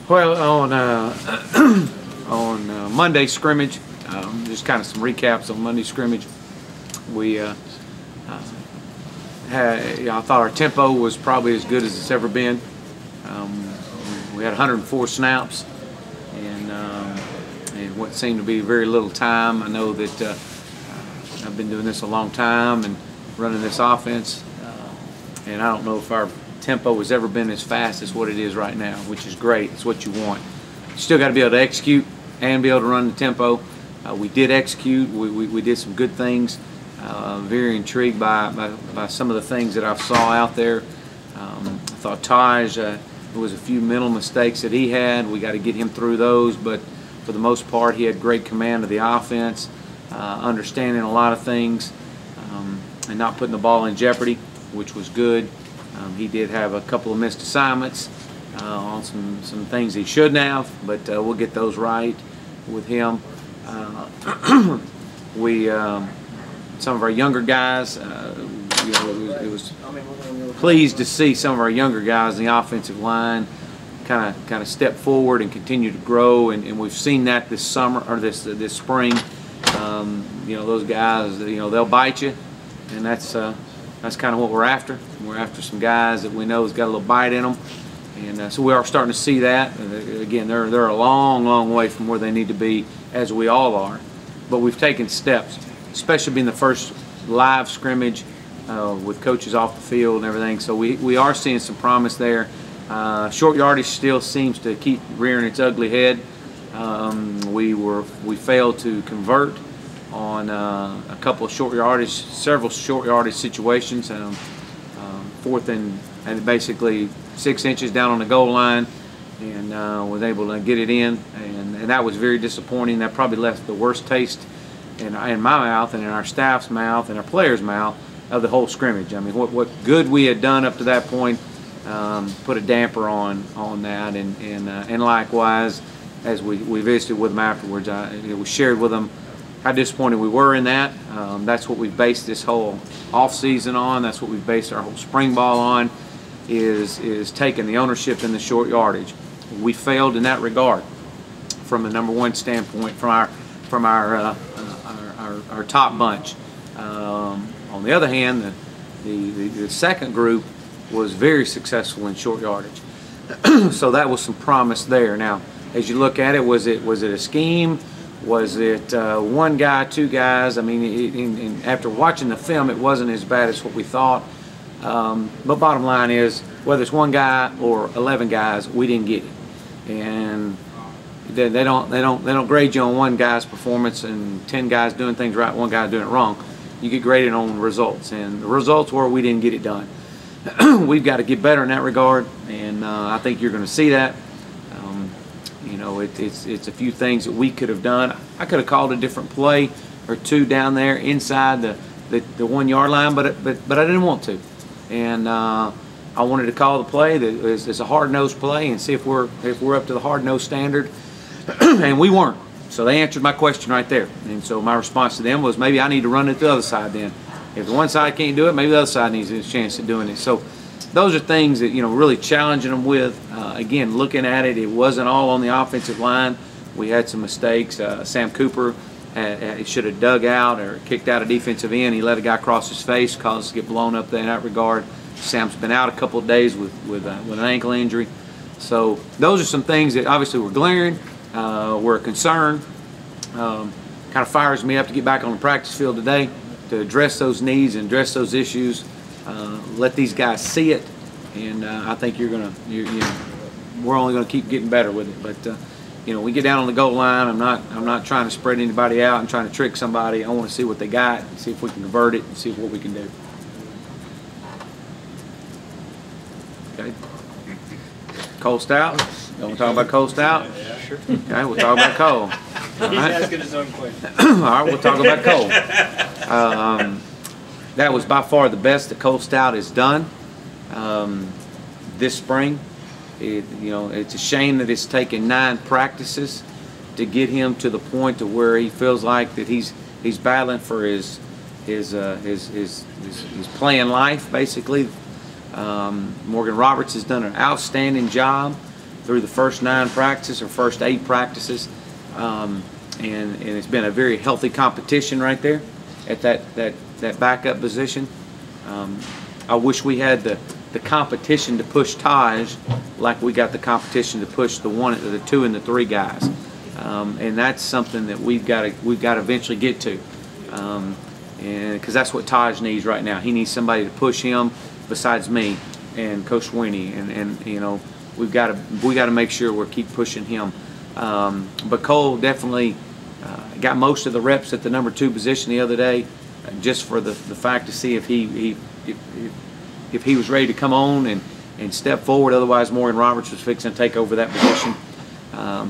Well, on on Monday scrimmage, just kind of some recaps on Monday scrimmage. We I thought our tempo was probably as good as it's ever been. We had 104 snaps, and what seemed to be very little time. I know that I've been doing this a long time and running this offense, and I don't know if our tempo has ever been as fast as what it is right now, which is great. It's what you want. You still got to be able to execute and be able to run the tempo. We did execute. We did some good things. Very intrigued by some of the things that I saw out there. I thought Taj, there was a few mental mistakes that he had. We got to get him through those, but for the most part, he had great command of the offense, understanding a lot of things, and not putting the ball in jeopardy, which was good. He did have a couple of missed assignments on some things he shouldn't have, but we'll get those right with him. Some of our younger guys, it was pleased to see some of our younger guys in the offensive line kind of step forward and continue to grow, and we've seen that this summer or this spring. Those guys, they'll bite you, and that's kind of what we're after. We're after some guys that we know has got a little bite in them, and so we are starting to see that. Again, they're a long way from where they need to be, as we all are, but we've taken steps, especially being the first live scrimmage with coaches off the field and everything. So we are seeing some promise there. Short yardage still seems to keep rearing its ugly head. We failed to convert on a couple of several short yardage situations. Fourth and basically 6 inches down on the goal line, and was able to get it in, and that was very disappointing. That probably left the worst taste in my mouth and in our staff's mouth and our players' mouth of the whole scrimmage. I mean, what good we had done up to that point put a damper on that, and likewise, as we visited with them afterwards, we shared with them how disappointed we were in that. That's what we've based this whole off season on. That's what we've based our whole spring ball on, is taking the ownership in the short yardage. We failed in that regard from the number one standpoint, from our top bunch. On the other hand, the second group was very successful in short yardage. So that was some promise there. Now, as you look at it, was it a scheme? Was it one guy, two guys? I mean, after watching the film, it wasn't as bad as what we thought. But bottom line is, whether it's one guy or 11 guys, we didn't get it. And they don't grade you on one guy's performance and 10 guys doing things right, one guy doing it wrong. You get graded on results, and the results were we didn't get it done. We've got to get better in that regard, and I think you're going to see that. It's a few things that we could have done. I could have called a different play or two down there inside the 1 yard line, but I didn't want to, and I wanted to call the play that is a hard-nosed play and see if we're up to the hard-nosed standard, and we weren't. So they answered my question right there, and so my response to them was, maybe I need to run it the other side then. If the one side can't do it, maybe the other side needs a chance at doing it. So those are things that, really challenging them with. Again, looking at it, it wasn't all on the offensive line. We had some mistakes. Sam Cooper should have dug out or kicked out a defensive end. He let a guy cross his face, caused us to get blown up there in that regard. Sam's been out a couple of days with an ankle injury. So those are some things that obviously were glaring, were a concern. Kind of fires me up to get back on the practice field today to address those needs and address those issues. Let these guys see it, and I think we're only going to keep getting better with it. But we get down on the goal line. I'm not trying to spread anybody out and trying to trick somebody. I want to see what they got and see if we can convert it and see what we can do. Okay. Cole Stout. You want to talk about Cole Stout? Yeah, sure. Okay, we'll talk about Cole. He's asking his own question. All right, we'll talk about Cole. That was by far the best that Cole Stout has done this spring. It's a shame that it's taken 9 practices to get him to the point to where he feels like that he's battling for his playing life, basically. Morgan Roberts has done an outstanding job through the first 9 practices or first 8 practices, and it's been a very healthy competition right there at that backup position. I wish we had the competition to push Taj like we got the competition to push the 2 and the 3 guys, and that's something that we've got to eventually get to, and because that's what Taj needs right now. He needs somebody to push him besides me and Coach Winnie, and you know, we got to make sure we keep pushing him. But Cole definitely got most of the reps at the number 2 position the other day, just for the fact to see if he was ready to come on and step forward. Otherwise, Morgan Roberts was fixing to take over that position.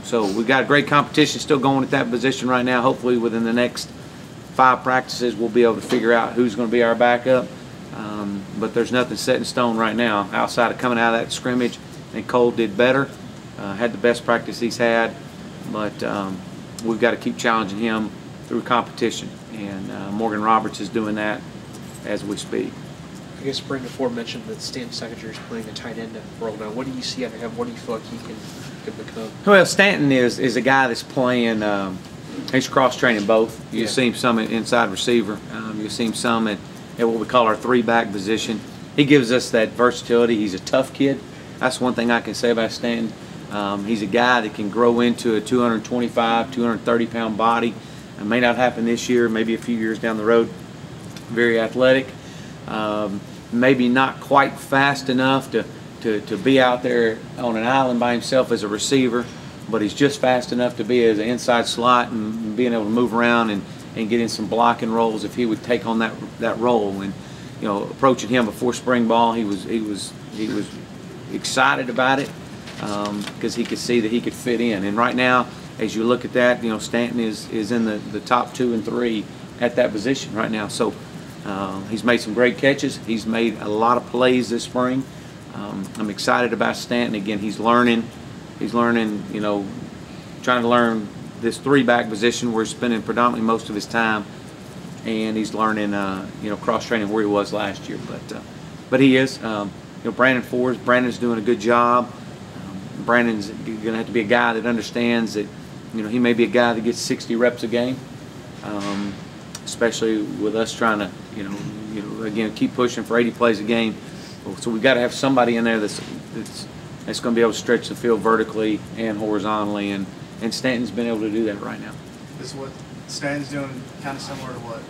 So we've got a great competition still going at that position right now. Hopefully within the next 5 practices we'll be able to figure out who's going to be our backup. But there's nothing set in stone right now outside of coming out of that scrimmage. And Cole did better, had the best practice he's had, but we've got to keep challenging him through competition, and Morgan Roberts is doing that as we speak. I guess Brandon Ford mentioned that Stanton Secretary is playing a tight end role now. What do you see out of him? What do you feel like he can become? Well, Stanton is a guy that's playing, he's cross-training both. You've seen him some inside receiver. You've seen him some at what we call our 3-back position. He gives us that versatility. He's a tough kid. That's one thing I can say about Stanton. He's a guy that can grow into a 225, 230-pound body. It may not happen this year, maybe a few years down the road. Very athletic. Maybe not quite fast enough to be out there on an island by himself as a receiver, but he's just fast enough to be as an inside slot and being able to move around and get in some blocking roles if he would take on that role. And you know, approaching him before spring ball, he was excited about it because he could see that he could fit in. And right now, as you look at that, you know, Stanton is in the top 2 and 3 at that position right now. So he's made some great catches. He's made a lot of plays this spring. I'm excited about Stanton. Again, he's learning, you know, trying to learn this 3-back position where he's spending predominantly most of his time, and he's learning, you know, cross-training where he was last year. But he is. You know, Brandon's doing a good job. Brandon's going to have to be a guy that understands that, you know, he may be a guy that gets 60 reps a game, especially with us trying to, you know, again, keep pushing for 80 plays a game. So we've got to have somebody in there that's going to be able to stretch the field vertically and horizontally, and Stanton's been able to do that right now. This is what Stanton's doing, kind of similar to what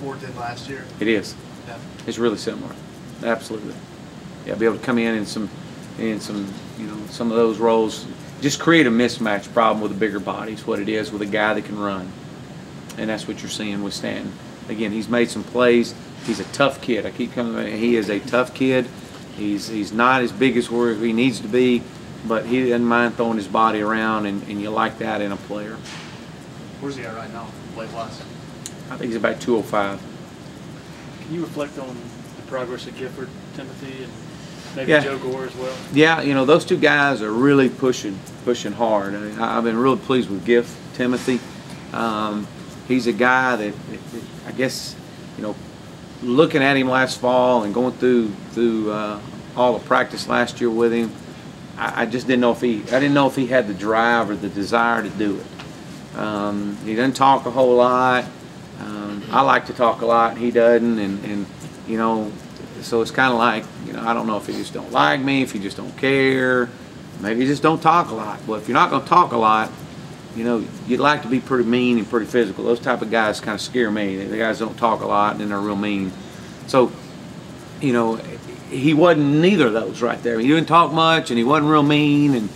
Ford did last year? It is. Yeah. It's really similar. Absolutely. Yeah, be able to come in some, you know, some of those roles. Just create a mismatch problem with a bigger body. It's what it is with a guy that can run, and that's what you're seeing with Stanton. Again, he's made some plays. He's a tough kid. I keep coming back. He is a tough kid. He's not as big as where he needs to be, but he doesn't mind throwing his body around, and you like that in a player. Where's he at right now, weight-wise? I think he's about 205. Can you reflect on the progress of Gifford, Timothy, and maybe Joe Gore as well? Yeah, you know, those 2 guys are really pushing hard. I mean, I've been really pleased with Timothy. He's a guy that I guess, you know, looking at him last fall and going through all the practice last year with him, I just didn't know if he had the drive or the desire to do it. He doesn't talk a whole lot. I like to talk a lot. He doesn't, and you know, so it's kind of like, you know, I don't know if he just don't like me, if he just don't care, maybe he just don't talk a lot. Well, if you're not going to talk a lot, you know, you'd like to be pretty mean and pretty physical. Those type of guys kind of scare me. The guys don't talk a lot and they're real mean. So, you know, he wasn't neither of those right there. He didn't talk much and he wasn't real mean,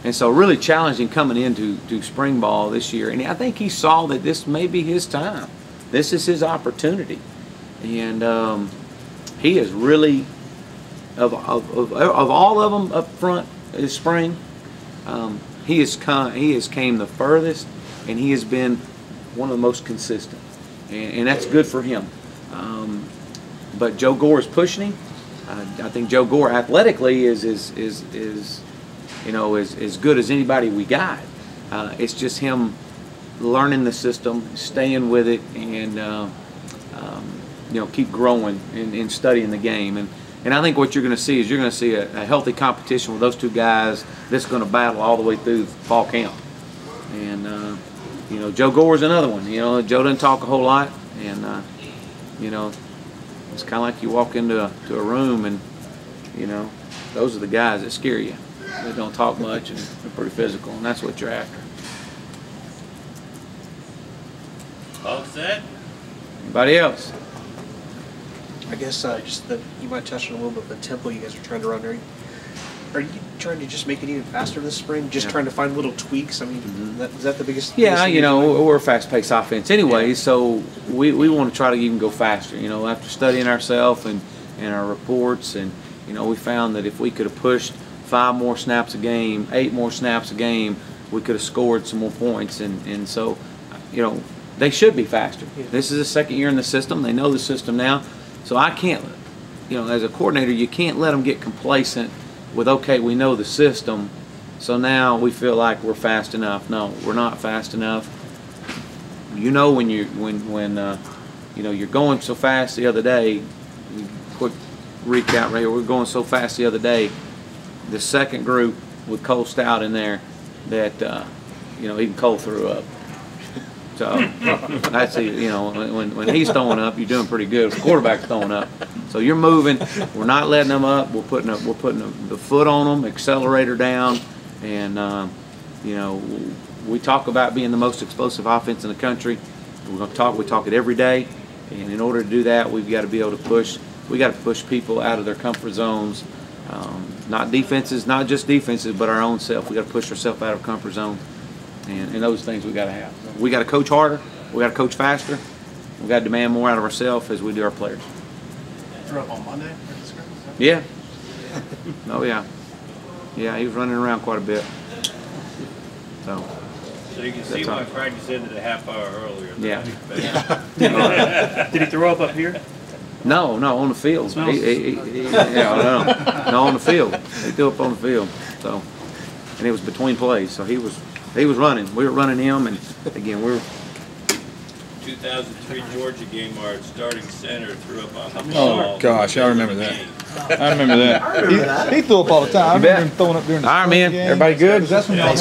and so really challenging coming into spring ball this year. And I think he saw that this may be his time. This is his opportunity, and he is really of all of them up front this spring. He has came the furthest, and he has been one of the most consistent, and that's good for him. But Joe Gore is pushing him. I think Joe Gore athletically is you know, as good as anybody we got. It's just him learning the system, staying with it, and you know, keep growing and studying the game. And And I think what you're going to see is you're going to see a healthy competition with those two guys that's going to battle all the way through fall camp. And, you know, Joe Gore's another one. You know, Joe doesn't talk a whole lot. And, you know, it's kind of like you walk into a room and, you know, those are the guys that scare you. They don't talk much and they're pretty physical, and that's what you're after. All set? Anybody else? I guess just you might touch on a little bit the tempo you guys are trying to run. Are you trying to just make it even faster this spring? Just trying to find little tweaks? I mean, is that the biggest? Yeah, you know, we're a fast-paced offense anyway, so we want to try to even go faster. You know, after studying ourselves and our reports, and you know, we found that if we could have pushed 5 more snaps a game, 8 more snaps a game, we could have scored some more points. And so, you know, they should be faster. Yeah. This is the second year in the system. They know the system now. So I can't, you know, as a coordinator, you can't let them get complacent with, okay, we know the system, so now we feel like we're fast enough. No, we're not fast enough. You know, when you know, you're going so fast the other day, quick recap right here, we're going so fast the other day, the second group with Cole Stout in there that, you know, even Cole threw up. So that's, you know, when he's throwing up, you're doing pretty good. The quarterback's throwing up, so you're moving. We're not letting them up. We're putting the foot on them, accelerator down, and you know, we talk about being the most explosive offense in the country. We're going to talk. We talk it every day, and in order to do that, we've got to be able to push. We got to push people out of their comfort zones. Not defenses, not just defenses, but our own self. We got to push ourselves out of comfort zone, and those things we got to have. We got to coach harder. We got to coach faster. We got to demand more out of ourselves as we do our players. Threw up on Monday at the scrimmage? Yeah. Oh yeah. Yeah, he was running around quite a bit. So you can see why practice ended a half hour earlier. Yeah. Did he throw up here? No, on the field. No, on the field. He threw up on the field. So, and it was between plays. So he was running. We were running him, and again, we were. 2003 Georgia game, our starting center threw up on the Oh gosh, I remember that. I remember that. He threw up all the time. I remember him throwing up during the All right, man. game. Everybody good? That's when y'all had